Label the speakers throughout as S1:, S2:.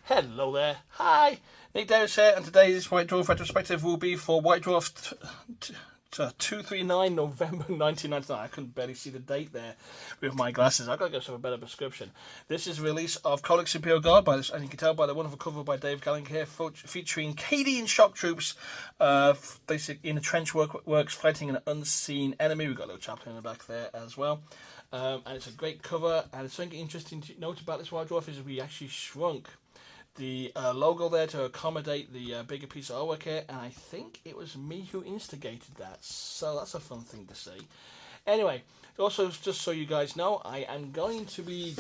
S1: Hello there. Hi, Nick Davis here, and today's White Dwarf retrospective will be for White Dwarf 239 November 1999. I couldn't barely see the date there with my glasses. I've got to go for a better prescription. This is release of Codex Imperial Guard, and you can tell by the wonderful cover by Dave Gallagher here, featuring Cadian shock troops, basically in the trench works fighting an unseen enemy. We've got a little chaplain in the back there as well. And it's a great cover, and something interesting to note about this White Dwarf is we actually shrunk the logo there to accommodate the bigger piece of artwork here, and I think it was me who instigated that, so that's a fun thing to see. Anyway, also just so you guys know, I am going to be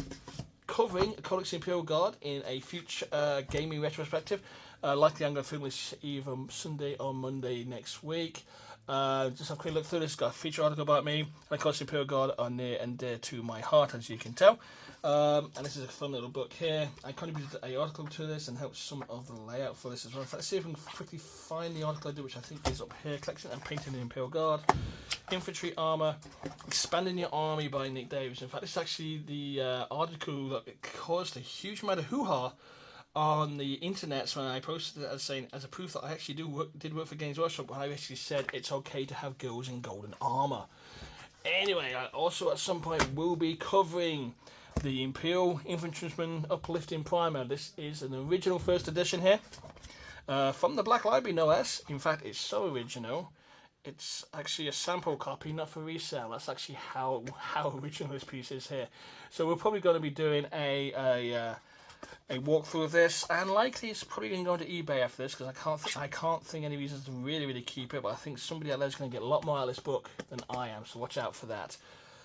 S1: covering Codex Imperial Guard in a future gaming retrospective. Likely I'm going to film this either Sunday or Monday next week. Just have a quick look through this. Got a feature article about me, and of course Imperial Guard are near and dear to my heart, as you can tell. And this is a fun little book here. I contributed an article to this and helped some of the layout for this as well. In fact, let's see if we can quickly find the article I did, which I think is up here. Collection and painting the Imperial Guard, infantry armor, expanding your army by Nick Davis. In fact, this is actually the article that caused a huge amount of hoo-ha on the internet when I posted it as a proof that I actually did work for Games Workshop, when I actually said it's okay to have girls in golden armor. Anyway, I also at some point will be covering the Imperial Infantryman Uplifting Primer. This is an original first edition here, from the Black Library, no less. In fact, it's so original, it's actually a sample copy, not for resale. That's actually how original this piece is here. So we're probably going to be doing a walkthrough of this, and likely it's probably going to go into eBay after this, because I can't think any reasons to really keep it. But I think somebody out there is going to get a lot more out of this book than I am, so watch out for that.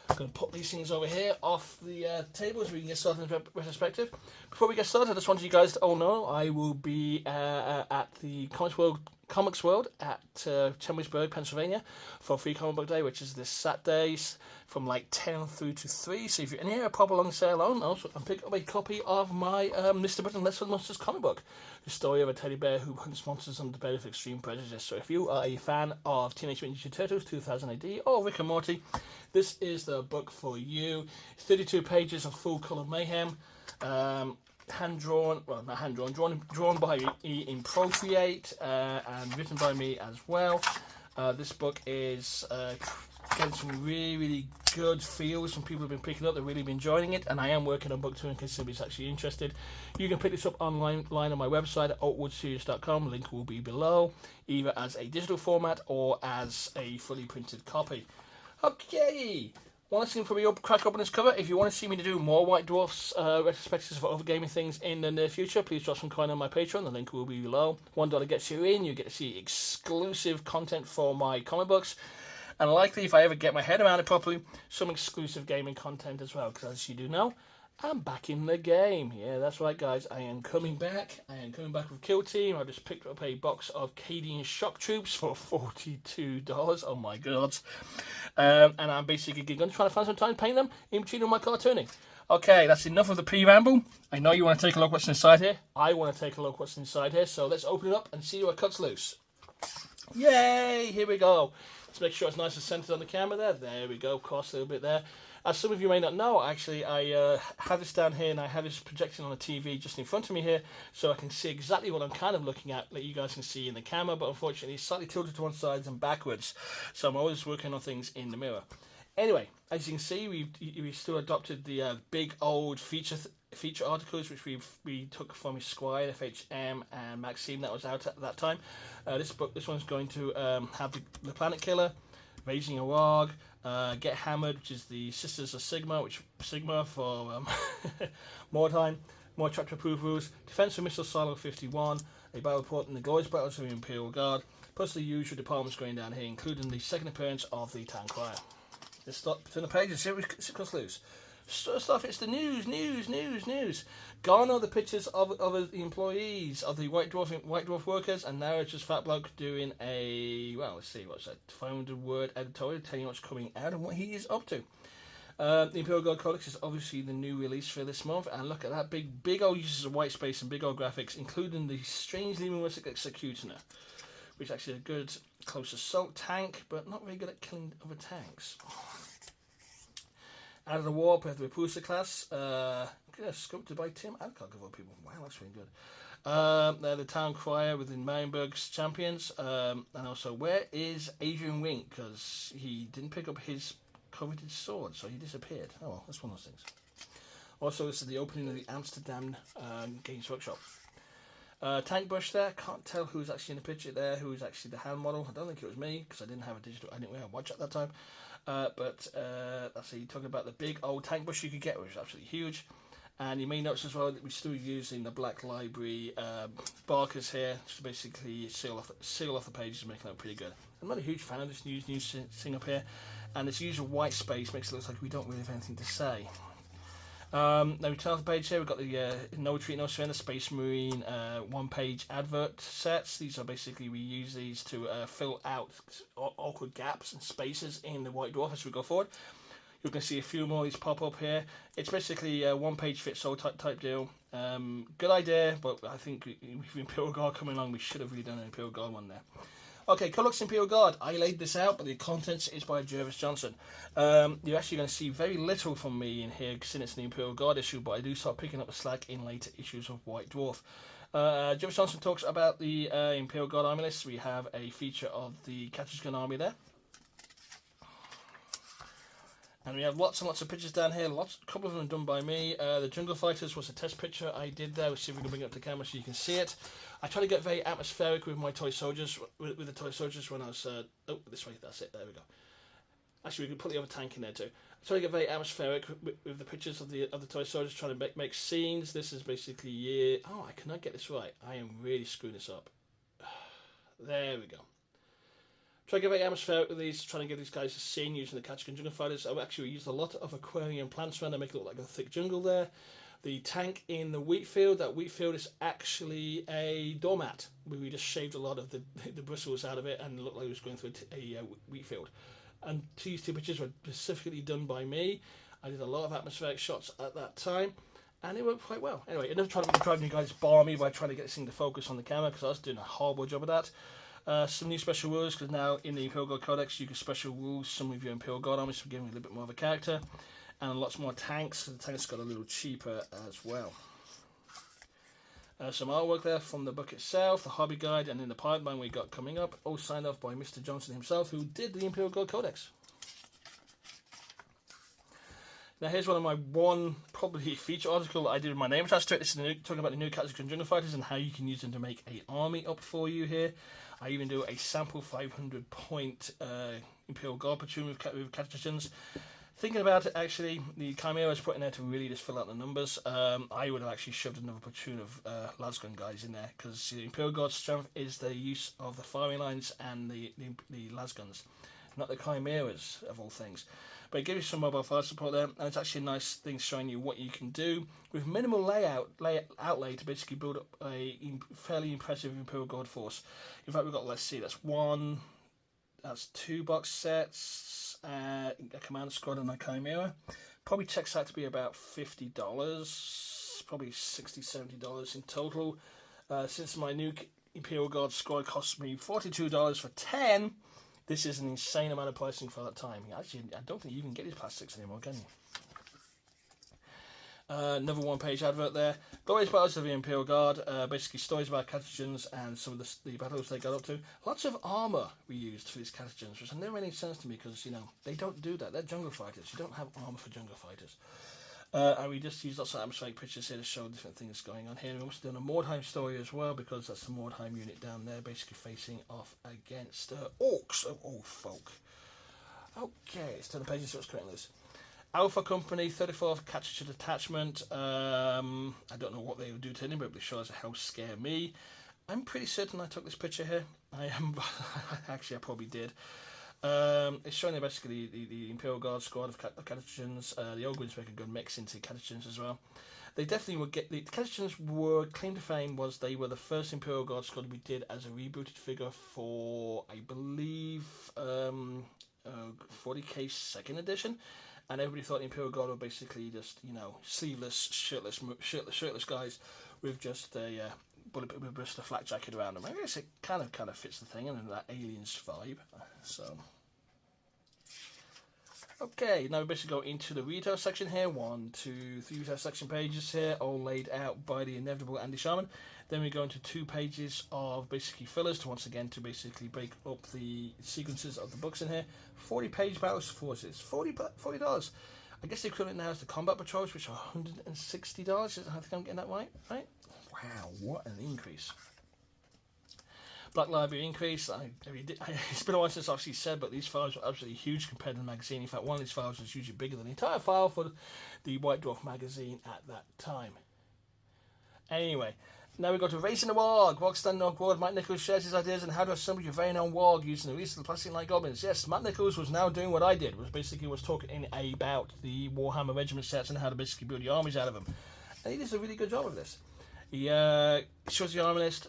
S1: I'm going to put these things over here off the table so we can get started in the retrospective. Before we get started, I just wanted you guys to all know I will be at the Comics World at Chemwicksburg, Pennsylvania for Free Comic Book Day, which is this Saturday from like 10 through to 3. So if you're in here, pop along and say hello, and pick up a copy of my Mr. Button Let's Hunt Monsters comic book, the story of a teddy bear who hunts monsters under the bed of extreme prejudice. So if you are a fan of Teenage Mutant Ninja Turtles 2000 AD or Rick and Morty, this is the book for you. 32 pages of full colour mayhem. Hand-drawn, well, not hand-drawn, drawn by me in Procreate, and written by me as well. This book is getting some really good feels. Some people have been picking up, they've really been enjoying it, and I am working on book 2 in case somebody's actually interested. You can pick this up online on my website at oakwoodseries.com. Link will be below, either as a digital format or as a fully printed copy. Okay, want to see me crack open this cover. If you want to see me to do more White Dwarfs retrospectives for other gaming things in the near future, please drop some coin on my Patreon. The link will be below. $1 gets you in. You get to see exclusive content for my comic books, and likely, if I ever get my head around it properly, some exclusive gaming content as well, because as you do know, I'm back in the game. Yeah, that's right, guys. I am coming back. I am coming back with Kill Team. I just picked up a box of Cadian shock troops for $42. Oh my god. And I'm basically going to try to find some time to paint them in between all my cartooning. Okay, that's enough of the pre-ramble. I know you want to take a look what's inside here. I want to take a look what's inside here. So let's open it up and see what cuts loose. Yay! Here we go. Let's make sure it's nice and centered on the camera there. There we go. Of course, a little bit there. As some of you may not know, actually, I have this down here, and I have this projecting on the TV just in front of me here, so I can see exactly what I'm kind of looking at, that you guys can see in the camera, but unfortunately it's slightly tilted to one side and backwards, so I'm always working on things in the mirror. Anyway, as you can see, we still adopted the big old feature articles, which we took from Esquire, FHM, and Maxim that was out at that time. This one's going to have the Planet Killer, Raising a Warg, Get Hammered, which is the Sisters of Sigma, Sigma for Mordheim, more chapter-approved rules, Defense of Missile Silo 51, a battle report in the glorious battles of the Imperial Guard, plus the usual departments going down here, including the second appearance of the Town Crier. Let's start turn the page and see what cuts loose. First off, it's the news. Gone are the pictures of the employees of the White Dwarf workers, and now it's just Fat Bloke doing a, well, let's see, what's that, 500-word editorial telling you what's coming out and what he is up to. The Imperial Guard Codex is obviously the new release for this month, and look at that big old uses of white space and big old graphics, including the strangely realistic Executioner, which is actually a good close assault tank, but not very good at killing other tanks. Out of the Warp, we have the Repulsor class, sculpted by Tim Adcock of all people. Wow, that's really good. They're the town crier within Marienburg's champions. And also, where is Adrian Wink? Because he didn't pick up his coveted sword, so he disappeared. Oh well, that's one of those things. Also, this is the opening of the Amsterdam Games Workshop. Tank bush there. Can't tell who's actually in the picture there, who's actually the hand model. I don't think it was me because I didn't have a digital. I didn't wear a watch at that time. But let's see. Talking about the big old tank bush you could get, which is absolutely huge. And you may notice as well that we're still using the Black Library barkers here to basically seal off the pages and make it look pretty good. I'm not a huge fan of this new thing up here, and this use of white space makes it look like we don't really have anything to say. Now we turn off the page here. We've got the No Retreat, No Surrender Space Marine one-page advert sets. These are basically, we use these to fill out awkward gaps and spaces in the White Dwarf as we go forward. You can see a few more of these pop up here. It's basically a one-page fits-all type deal. Good idea, but I think with Imperial Guard coming along, we should have really done an Imperial Guard one there. Okay, Colox Imperial Guard. I laid this out, but the contents is by Jervis Johnson. You're actually going to see very little from me in here, since it's an Imperial Guard issue, but I do start picking up the slack in later issues of White Dwarf. Jervis Johnson talks about the Imperial Guard army list. We have a feature of the Catcher's Gun army there. And we have lots and lots of pictures down here. A couple of them done by me. The Jungle Fighters was a test picture I did there. We'll see if we can bring it up to camera so you can see it. I try to get very atmospheric with my toy soldiers, with the toy soldiers when I was... oh, this way, that's it, there we go. Actually, we can put the other tank in there too. I try to get very atmospheric with the pictures of the toy soldiers, trying to make scenes. This is basically... oh, I cannot get this right. I am really screwing this up. There we go. Try to get very atmospheric with these, trying to give these guys a scene using the Catcher's Gun Jungle Fighters. I actually used a lot of aquarium plants around to make it look like a thick jungle there. The tank in the wheat field, that wheat field is actually a doormat. We just shaved a lot of the bristles out of it and it looked like it was going through a wheat field. And these two pictures were specifically done by me. I did a lot of atmospheric shots at that time and it worked quite well. Anyway, enough trying to drive you guys bar me by trying to get this thing to focus on the camera because I was doing a horrible job of that. Some new special rules, because now in the Imperial Guard Codex you can special rules some of your Imperial Guard armies for giving a little bit more of a character, and lots more tanks. The tanks got a little cheaper as well. Some artwork there from the book itself, the hobby guide, and in the pipeline we got coming up, all signed off by Mr. Johnson himself, who did the Imperial Guard Codex. Now here's one of my probably feature article that I did with my name attached to it. This is talking about the new Catcher's Gun Jungle Fighters and how you can use them to make an army up for you here. I even do a sample 500 point Imperial Guard platoon with Catcher's Guns. Thinking about it, actually, the Chimera is put in there to really just fill out the numbers. I would have actually shoved another platoon of Lasgun guys in there, because the Imperial Guard's strength is the use of the firing lines and the Lasguns, not the Chimeras of all things. But it gives you some mobile fire support there, and it's actually a nice thing showing you what you can do with minimal outlay to basically build up a fairly impressive Imperial Guard force. In fact, we've got, let's see, that's 2 box sets, a command squad and a Chimera. Probably checks out to be about $50, probably $60, $70 in total. Since my new Imperial Guard squad cost me $42 for 10, this is an insane amount of pricing for that time. Actually, I don't think you can get these plastics anymore, can you? Another one-page advert there. Glorious Battles of the Imperial Guard. Basically stories about Catechins and some of the battles they got up to. Lots of armour we used for these Catechins, which never made any sense to me because, you know, they don't do that. They're jungle fighters. You don't have armour for jungle fighters. And we just used lots of atmospheric pictures here to show different things going on here. We also done a Mordheim story as well, because that's the Mordheim unit down there, basically facing off against orcs of all folk. Okay, let's turn the page and see what's currently loose. Alpha Company, 34th Catcher Detachment. I don't know what they would do to anybody, but it sure as hell scare me. I'm pretty certain I took this picture here. I am. Actually, I probably did. It's showing basically the Imperial Guard squad of Catechins. The Ogryns make a good mix into Catechins as well. They definitely would get... The Catechins were... Claim to fame was they were the first Imperial Guard squad we did as a rebooted figure for, I believe, 40k 2nd edition. And everybody thought the Imperial Guard were basically just, you know, sleeveless, shirtless guys with just a just a flak jacket around them. I guess it kind of fits the thing and that aliens vibe. So Okay, now we basically go into the retail section here. 1, 2, 3 retail section pages here, all laid out by the inevitable Andy Sharman. Then we go into 2 pages of basically fillers to once again to basically break up the sequences of the books in here. 40-page battle forces, $40. I guess the equivalent now is the combat patrols, which are $160. I think I'm getting that right. Right? Wow, what an increase! Black Library increase. It's been a while since I've actually said, but these files were absolutely huge compared to the magazine. In fact, one of these files was usually bigger than the entire file for the White Dwarf magazine at that time. Anyway, now we go to Racing the Warg. Warg Stand North World. Matt Nichols shares his ideas on how to assemble your very own Warg using the release of the Plastic Light Goblins. Yes, Matt Nichols was now doing what I did, was talking about the Warhammer regiment sets and how to basically build your armies out of them. And he does a really good job of this. He shows the army list,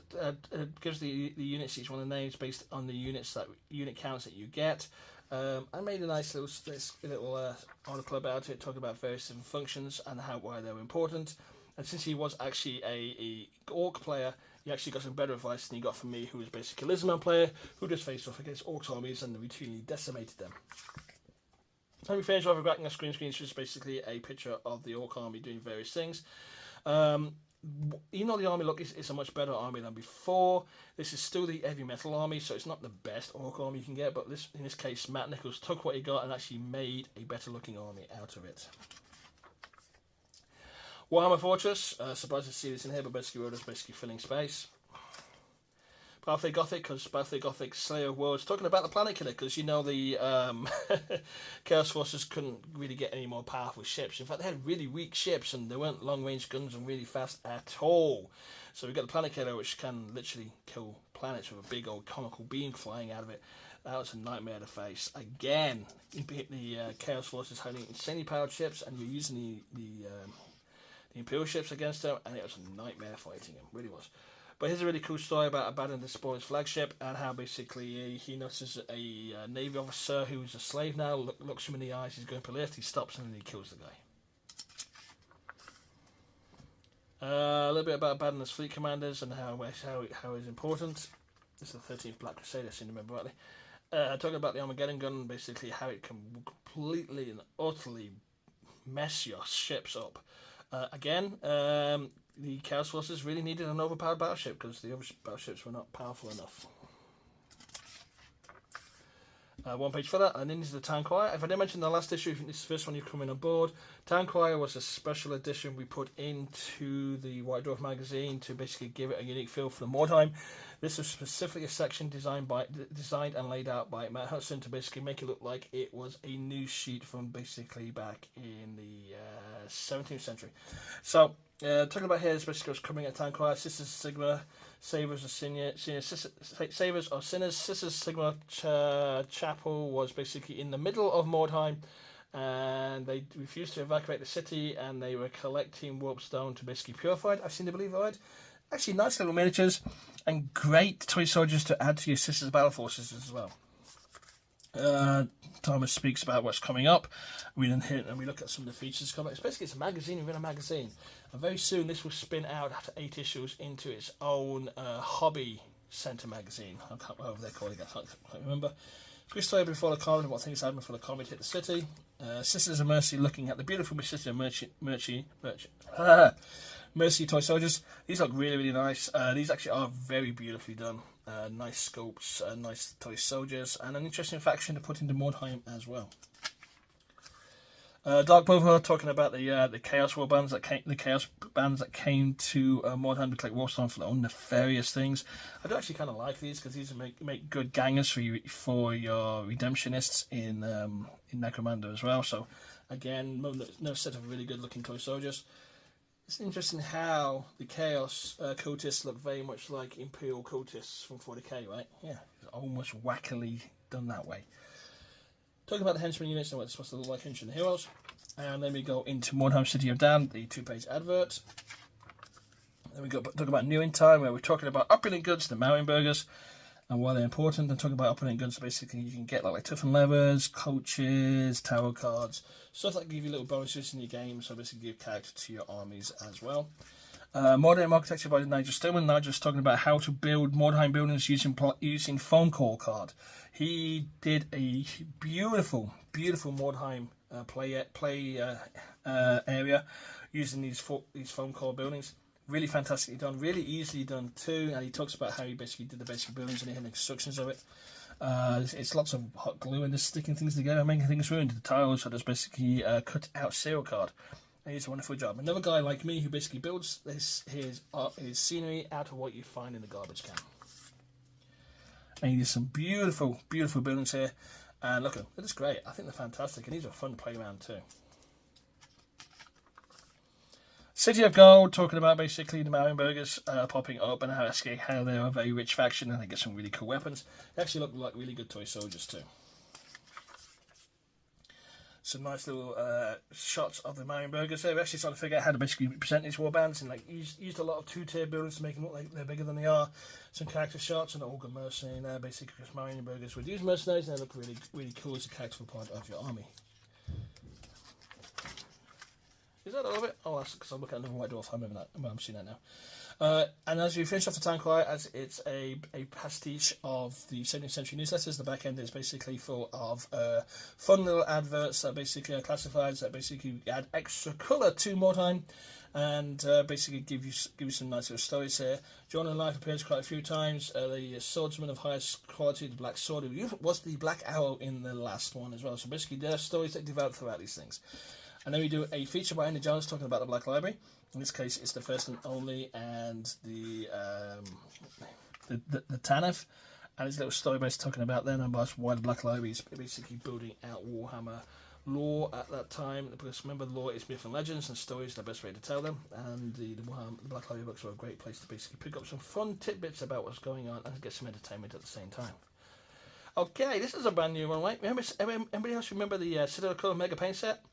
S1: gives the units each one of the names based on the unit counts that you get. I made a nice little article about it, talking about various different functions and why they were important. And since he was actually a orc player, he actually got some better advice than he got from me, who was basically a Lizardman player, who just faced off against orc armies and routinely decimated them. And we finished off with a screen, which is basically a picture of the orc army doing various things. Even though the army look is a much better army than before, this is still the heavy metal army, so it's not the best orc army you can get, but in this case, Matt Nichols took what he got and actually made a better looking army out of it. Warhammer Fortress, surprised to see this in here, but basically we're just filling space. Battlefleet Gothic, because Battlefleet Gothic Slayer of Worlds, talking about the Planet Killer, because you know the Chaos Forces couldn't really get any more powerful ships. In fact, they had really weak ships, and they weren't long-range guns and really fast at all. So we've got the Planet Killer, which can literally kill planets with a big old conical beam flying out of it. That was a nightmare to face. Again, the Chaos Forces had insanely powered ships, and you're using the Imperial ships against them, and it was a nightmare fighting them, really was. But here's a really cool story about abandoning the Spoilers flagship and how basically he notices a Navy officer who's a slave now, looks him in the eyes, he's going for a lift, he stops him and he kills the guy. A little bit about abandoning fleet commanders and how it's important. This is the 13th Black Crusade, I seem to remember rightly. Talking about the Armageddon gun, basically how it can completely and utterly mess your ships up. The Chaos Forces really needed an overpowered battleship because the other battleships were not powerful enough. One page filler, and then is the Town Crier. If I didn't mention the last issue, this is the first one you've come in on board. Town Crier was a special edition we put into the White Dwarf magazine to basically give it a unique feel for the Mordheim. This was specifically a section designed and laid out by Matt Hudson to basically make it look like it was a news sheet from basically back in the 17th century. So, talking about here, this basically was coming at Town Crier, Sisters Sigma, Savers or Savers or Sinners. Sisters Sigma Chapel was basically in the middle of Mordheim, and they refused to evacuate the city, and they were collecting warp stone to basically purify it. I seem to believe right. Actually, nice little miniatures and great toy soldiers to add to your Sisters battle forces as well. Thomas speaks about what's coming up. We then hit and we look at some of the features coming. Basically, it's a magazine within a magazine, and very soon this will spin out after 8 issues into its own hobby centre magazine. I can't remember what they're calling it. I can't remember. Quick story before the comment what things happened before the comet hit the city. Sisters of Mercy looking at the beautiful Sisters of Mercy toy soldiers. These look really, really nice. These actually are very beautifully done. Nice sculpts, nice toy soldiers, and an interesting faction to put into Mordheim as well. Dark Brotherhood talking about the Chaos War bands that came to Mordheim to collect Warstone for their own nefarious things. I do actually kind of like these because these make good gangers for your redemptionists in Necromunda as well. So again, another set of really good looking toy soldiers. It's interesting how the Chaos cultists look very much like Imperial cultists from 40k, right? Yeah, it's almost wackily done that way. Talking about the henchman units and what it's supposed to look like henchman heroes. And then we go into Mordheim City of Dan, the 2-page advert. Then we talk about New in Time, where we're talking about opulent goods, the Marienburgers, and why they're important. And talking about opulent goods, basically you can get like toughened levers, coaches, tarot cards, stuff that give you little bonuses in your game, so basically give character to your armies as well. Mordheim architecture by Nigel Stillman. Nigel's talking about how to build Mordheim buildings using phone call card. He did a beautiful Mordheim play area using these phone call buildings. Really fantastically done, really easily done too. And he talks about how he basically did the basic buildings and the instructions of it. It's lots of hot glue and just sticking things together, making things ruined. The tiles are just basically cut out serial card. And he does a wonderful job. Another guy like me who basically builds his scenery out of what you find in the garbage can. And he does some beautiful buildings here. And look at them, they're just great. I think they're fantastic, and these are fun to play around too. City of Gold, talking about basically the Marienburgers popping up and how they're a very rich faction and they get some really cool weapons. They actually look like really good toy soldiers too. Some nice little shots of the Marienburgers. They're actually trying to figure out how to basically present these warbands and like used a lot of two-tier buildings to make them look like they're bigger than they are. Some character shots and all good mercenary in there. Basically, because Marienburgers would use mercenaries and they look really cool as a character part of your army. Is that all of it? Oh, that's because I'm looking at another White Dwarf. I remember that. I'm seeing that now. And as we finish off the Town Crier, as it's a pastiche of the 17th century newsletters, the back end is basically full of fun little adverts that basically are classifieds that basically add extra colour to Mordheim and basically give you some nice little stories here. John in Life appears quite a few times. The swordsman of highest quality, the Black Sword, was the Black Arrow in the last one as well. So basically there are stories that develop throughout these things. And then we do a feature by Andy Jones talking about the Black Library. In this case, it's the first and only, and the Tanith, and his little story based talking about then about why the Black Library is basically building out Warhammer lore at that time. Because remember, lore is myth and legends, and stories are the best way to tell them. And the Black Library books were a great place to basically pick up some fun tidbits about what's going on and get some entertainment at the same time. Okay, this is a brand new one, right? Anybody else remember the Citadel Color Mega Paint set?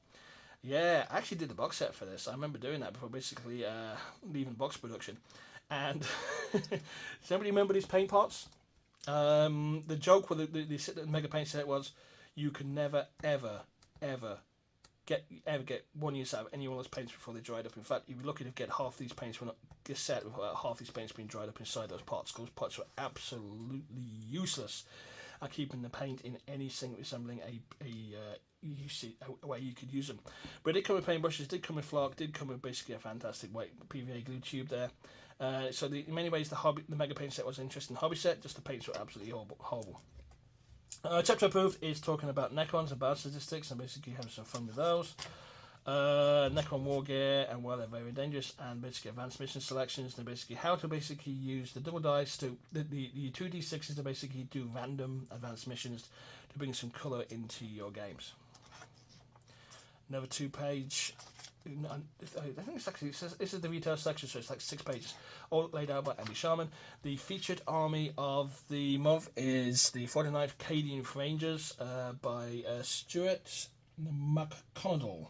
S1: Yeah, I actually did the box set for this. I remember doing that before basically leaving box production. And does anybody remember these paint pots? The joke with the Mega Paint set was you can never, ever get one use out of any one of those paints before they dried up. In fact, you'd be lucky to get half these paints when get set without half these paints being dried up inside those pots. Those pots were absolutely useless at keeping the paint in anything resembling a way you could use them. But it did come with paintbrushes, did come with flock, did come with basically a fantastic white PVA glue tube there. So in many ways the Mega Paint set was an interesting hobby set, just the paints were absolutely horrible. Chapter approved is talking about Necrons and battle statistics and basically having some fun with those. Necron war gear and why they're very dangerous, and basically advanced mission selections and basically how to basically use the double dice to the 2d6s to basically do random advanced missions to bring some colour into your games. Another 2-page. I think it's actually this is the retail section, so it's like 6 pages, all laid out by Andy Sharman. The featured army of the month is the 49th Cadian Rangers by Stuart McConnell.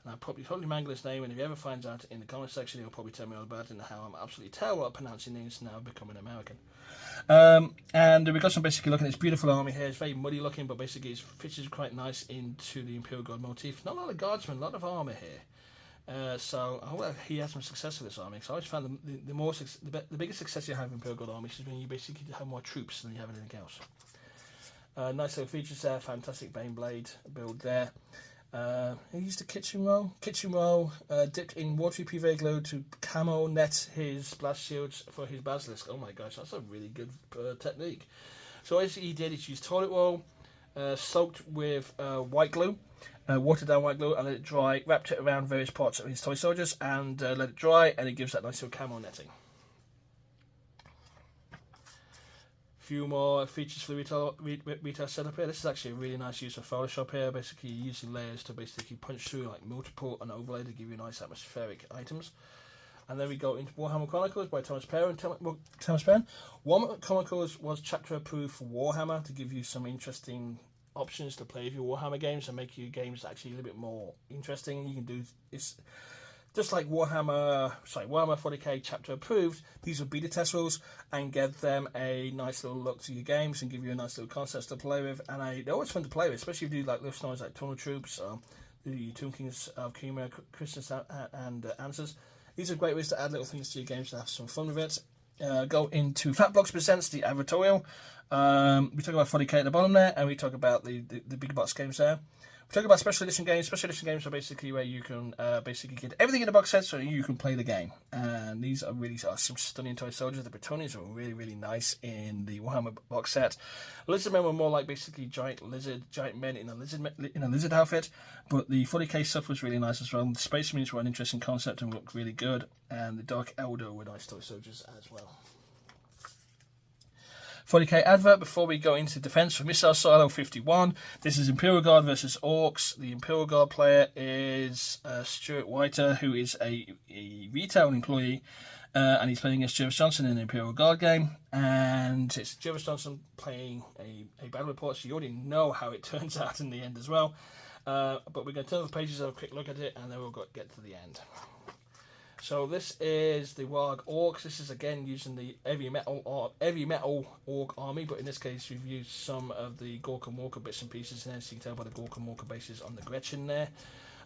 S1: And I'll probably mangle his name, and if he ever finds out in the comment section, he'll probably tell me all about it and how I'm absolutely terrible at pronouncing names now becoming American. And we've got some basically looking at this beautiful army here. It's very muddy looking, but basically it fits quite nice into the Imperial Guard motif. Not a lot of guardsmen, a lot of armour here. So I hope he has some success with this army. So I always found the biggest success you have in Imperial Guard armies is when you basically have more troops than you have anything else. Nice little features there, fantastic Baneblade build there. He used a kitchen roll, dipped in watery PVA glue to camo net his blast shields for his basilisk. Oh my gosh, that's a really good technique. So as he did, he used toilet roll, soaked with white glue, watered down white glue, and let it dry, wrapped it around various parts of his toy soldiers, and let it dry, and it gives that nice little camo netting. Few more features for the retail setup here. This is actually a really nice use of Photoshop here. Basically using layers to basically punch through like multiple and overlay to give you nice atmospheric items. And then we go into Warhammer Chronicles by Thomas Perrin. Warhammer Chronicles was chapter approved for Warhammer to give you some interesting options to play with your Warhammer games and make your games actually a little bit more interesting. You can do it's just like Warhammer 40k chapter approved, these would be the test rules and give them a nice little look to your games and give you a nice little concepts to play with. And they're always fun to play with, especially if you do like little stories like Tunnel Troops, the Tomb Kings of Khmer, Christians and Answers. These are great ways to add little things to your games to have some fun with it. Go into Fat Blocks Presents the advertorial. We talk about 40k at the bottom there, and we talk about the big box games there. We talk about special edition games. Special edition games are basically where you can basically get everything in the box set so you can play the game. And these are really some stunning toy soldiers. The Bretonians are really, really nice in the Warhammer box set. Lizardmen were more like basically giant men in a lizard outfit. But the 40k stuff was really nice as well. The Space Marines were an interesting concept and looked really good. And the Dark Eldar were nice toy soldiers as well. 40k advert before we go into defense for Missile Silo 51. This is Imperial Guard versus Orcs. The Imperial Guard player is Stuart Whiter, who is a retail employee, and he's playing against Jervis Johnson in the Imperial Guard game. And it's Jervis Johnson playing a battle report, so you already know how it turns out in the end as well. But we're going to turn the pages, have a quick look at it, and then we'll get to the end. So this is the Warg Orcs. This is again using the heavy metal Orc army, but in this case we've used some of the Gork and Walker bits and pieces in there, so you can tell by the Gork and Walker bases on the Gretchen there.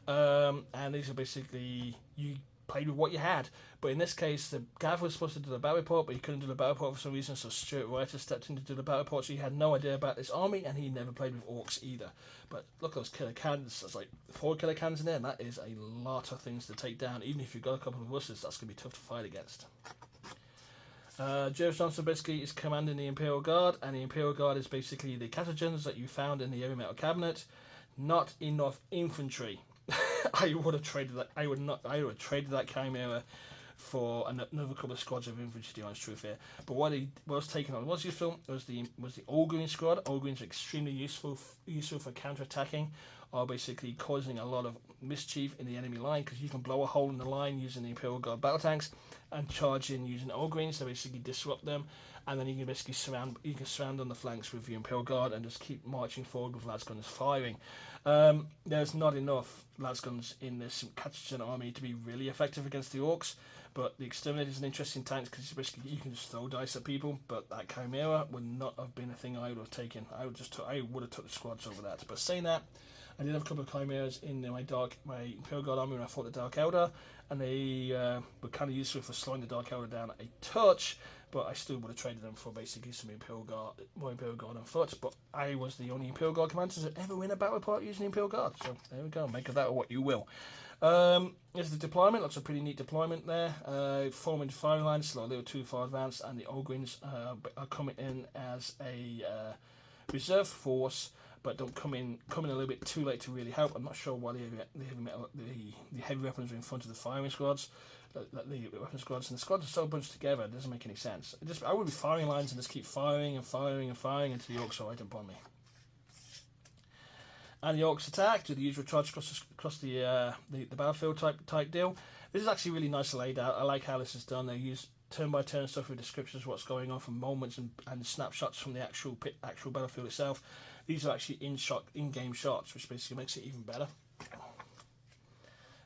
S1: And these are basically, you played with what you had. But in this case, the Gav was supposed to do the battle report, but he couldn't do the battle report for some reason, so Stuart Whiter stepped in to do the battle report, so he had no idea about this army, and he never played with Orcs either. But look at those killer cannons. There's like 4 killer cannons in there, and that is a lot of things to take down. Even if you've got a couple of wusses, that's going to be tough to fight against. Jervis Johnson basically is commanding the Imperial Guard, and the Imperial Guard is basically the catagens that you found in the heavy metal cabinet. Not enough infantry. I would have traded that. I would have traded that Chimera for another couple of squads of infantry, to be honest, truth here. But what he was taking on was useful was the All-Green squad. All-Greens are extremely useful for counter-attacking, or basically causing a lot of mischief in the enemy line, because you can blow a hole in the line using the Imperial Guard battle tanks and charge in using All-Greens to basically disrupt them, and then you can basically surround on the flanks with the Imperial Guard and just keep marching forward with Lasguns firing. There's not enough Lasguns in this Catagen army to be really effective against the Orcs, but the Exterminator is an interesting tank because basically you can just throw dice at people, but that Chimera would not have been a thing I would have taken. I would have took the squads over that. But saying that, I did have a couple of Chimeras in my Imperial Guard army when I fought the Dark Eldar, and they were kind of useful for slowing the Dark Eldar down a touch, but I still would have traded them for basically some more Imperial Guard on foot. But I was the only Imperial Guard commander to ever win a battle report using the Imperial Guard, so there we go, make of that what you will. Here's the deployment. Lots of pretty neat deployment there. Forming firing lines, a little too far advanced, and the All-Greens are coming in as a reserve force, but don't come in a little bit too late to really help. I'm not sure why the heavy weapons are in front of the firing squads. The weapon squads and the squads are so bunched together, it doesn't make any sense. I would be firing lines and just keep firing and firing and firing until the Orcs are right upon me. And the Orcs attacked with the usual charge across the battlefield type deal. This is actually really nice laid out. I like how this is done. They use turn-by-turn stuff with descriptions of what's going on from moments and snapshots from the actual battlefield itself. These are actually in-game shots, which basically makes it even better.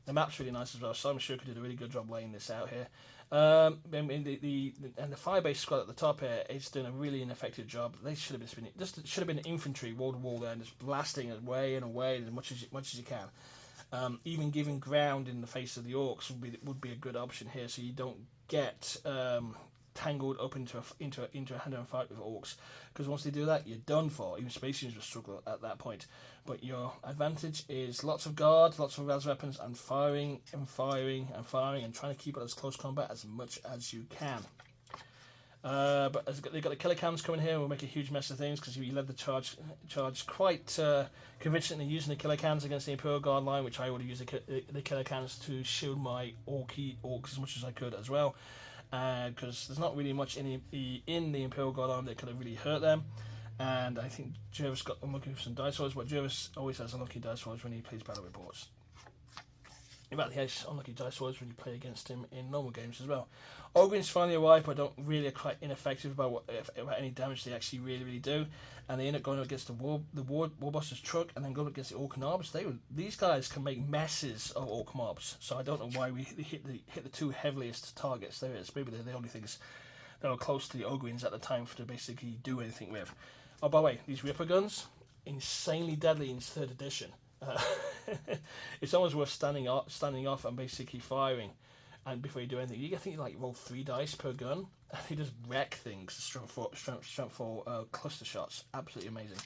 S1: The map's really nice as well. Simon Schuker did a really good job laying this out here. And the Firebase squad at the top here is doing a really ineffective job. They should have been infantry wall to wall there and just blasting away and away as much as you can. Even giving ground in the face of the Orcs would be a good option here, so you don't get tangled up into a hand-to-hand fight with Orcs, because once they do that, you're done for. Even Space Marines will struggle at that point. But your advantage is lots of guards, lots of res weapons, and firing and firing and firing, and trying to keep it as close combat as much as you can. But they've got the killer cannons coming here, will make a huge mess of things, because you led the charge quite convincingly using the killer cannons against the Imperial Guard line, which I would have used the killer cannons to shield my Orcs as much as I could as well. Because there's not really much in the Imperial Guard army that could have really hurt them. And I think Jervis got unlucky with some dice rolls, but Jervis always has unlucky dice rolls when he plays battle reports. In fact, he has unlucky dice rolls when you play against him in normal games as well. All-Greens finally arrive, but are quite ineffective about any damage they actually really do. And they end up going up against the Warbusters truck, and then going up against the Orc mobs. These guys can make messes of Orc mobs, so I don't know why we hit the two heaviest targets there is. Maybe they're the only things that are close to the All-Greens at the time to basically do anything with. Oh, by the way, these Ripper guns, insanely deadly in 3rd edition. It's almost worth standing off and basically firing and before you do anything, you get like roll 3 dice per gun, and they just wreck things. Strength 4 cluster shots, absolutely amazing.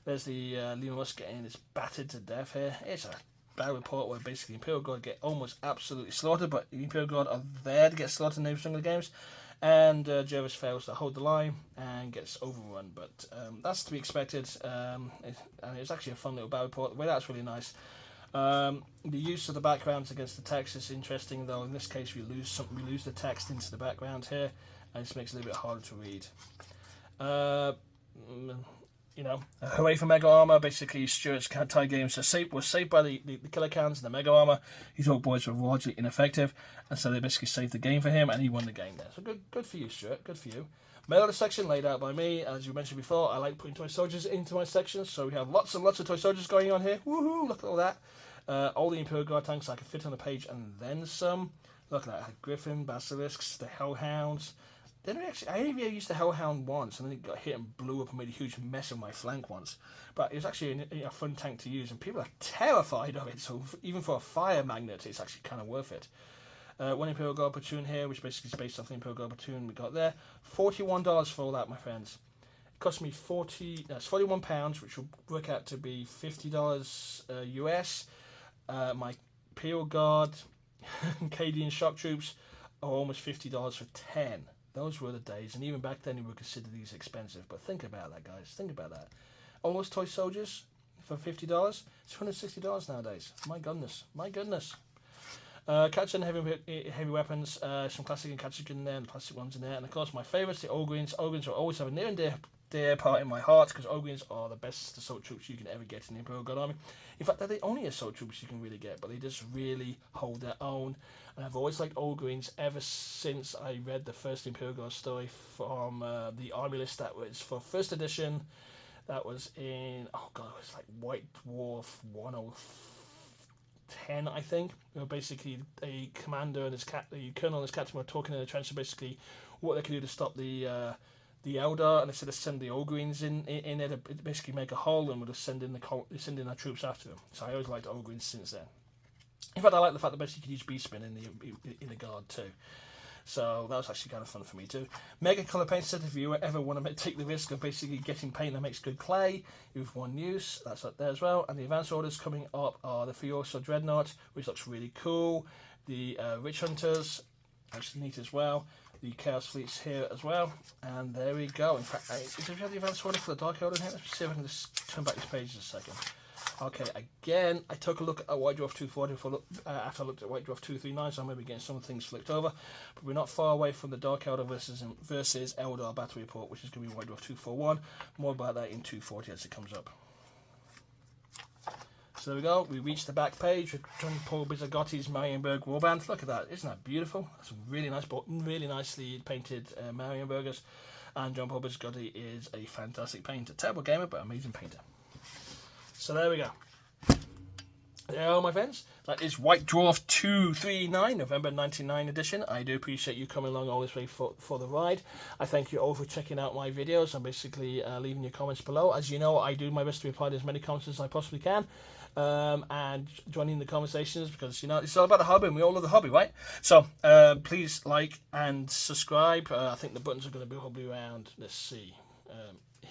S1: There's the Lima Musk getting it's battered to death here. It's a battle report where basically Imperial Guard get almost absolutely slaughtered, but the Imperial Guard are there to get slaughtered in every single games. And Jervis fails to hold the line and gets overrun, but that's to be expected. And it's actually a fun little battle report. The way that's really nice. The use of the backgrounds against the text is interesting, though in this case we lose the text into the background here, and this makes it a little bit harder to read. You know, hooray for Mega Armor. Basically, Stuart's tie games was saved by the killer cans and the Mega Armor. His old boys were largely ineffective, and so they basically saved the game for him, and he won the game there. So good for you, Stuart. Good for you. Mail section laid out by me. As you mentioned before, I like putting toy soldiers into my sections, so we have lots and lots of toy soldiers going on here. Woohoo! Look at all that. All the Imperial Guard tanks I can fit on the page and then some. Look at that. Griffin, Basilisks, the Hellhounds. I only used the Hellhound once, and then it got hit and blew up and made a huge mess of my flank once. But it was actually a fun tank to use, and people are terrified of it, so even for a fire magnet, it's actually kind of worth it. One Imperial Guard platoon here, which basically is based off the Imperial Guard platoon we got there. $41 for all that, my friends. It cost me £41, which will work out to be $50 US. My Imperial Guard, Cadian shock troops are almost $50 for 10. Those were the days, and even back then we would consider these expensive. But think about that, guys. Think about that. All those toy soldiers for $50. It's $160 nowadays. My goodness. My goodness. Catch and heavy weapons. Some classic and catch in there, and plastic ones in there. And of course, my favourites, the Ogryns. Ogryns will always have a near and dear part in my heart, because Ogryns are the best assault troops you can ever get in the Imperial Guard army. In fact, they're the only assault troops you can really get, but they just really hold their own. And I've always liked Ogryns ever since I read the first Imperial Guard story from the army list that was for first edition. That was in, oh god, it was like White Dwarf 10, I think. Where basically a commander and the colonel and his captain were talking in the trench, so basically what they could do to stop the Eldar, and instead of send the Ogryns in there to basically make a hole, and would have send in our troops after them. So I always liked Ogryns since then. In fact, I like the fact that basically you could use Beastmen in the Guard too. So that was actually kind of fun for me too. Mega Colour Paint Set, if you ever want to take the risk of basically getting paint that makes good clay with one use, that's up there as well. And the advance orders coming up are the Furioso Dreadnought, which looks really cool. The Witch Hunters, actually neat as well. The Chaos Fleets here as well. And there we go. In fact, do we have the advance order for the Dark Elder here? Let's see if I can just turn back this page just a second. Okay, again, I took a look at White Dwarf 240 after I looked at White Dwarf 239, so I may be getting some things flicked over. But we're not far away from the Dark Elder versus Eldar battle report, which is going to be White Dwarf 241. More about that in 240 as it comes up. So there we go, we reached the back page with John Paul Bizzagotti's Marienburg Warband. Look at that, isn't that beautiful? That's really nice, really nicely painted Marienburgers. And John Paul Bizzagotti is a fantastic painter. Terrible gamer, but amazing painter. So there we go. There are my friends. That is White Dwarf 239, November 99 edition. I do appreciate you coming along all this way for the ride. I thank you all for checking out my videos and basically leaving your comments below. As you know, I do my best to reply to as many comments as I possibly can. And joining the conversations, because you know it's all about the hobby and we all love the hobby, right? So please like and subscribe. I think the buttons are going to be probably around, let's see,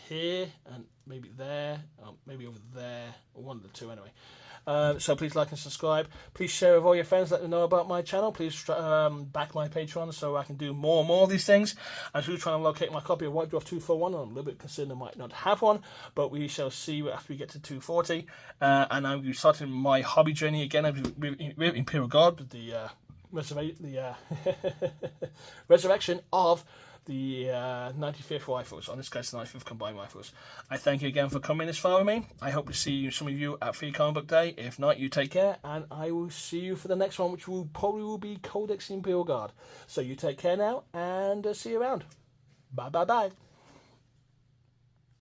S1: here and maybe there, maybe over there, or one of the two anyway. So please like and subscribe. Please share with all your friends, let them know about my channel. Please back my Patreon so I can do more and more of these things. I'm still trying to locate my copy of White Dwarf 241. I'm a little bit concerned I might not have one, but we shall see after we get to 240. And I'm starting my hobby journey again with Imperial Guard, with the resurrection of the 95th Rifles, on this case the 95th Combined Rifles. I thank you again for coming this far with me. I hope to see some of you at Free Comic Book Day. If not, you take care, and I will see you for the next one, which will probably be Codex Imperial Guard. So you take care now, and see you around. Bye bye bye.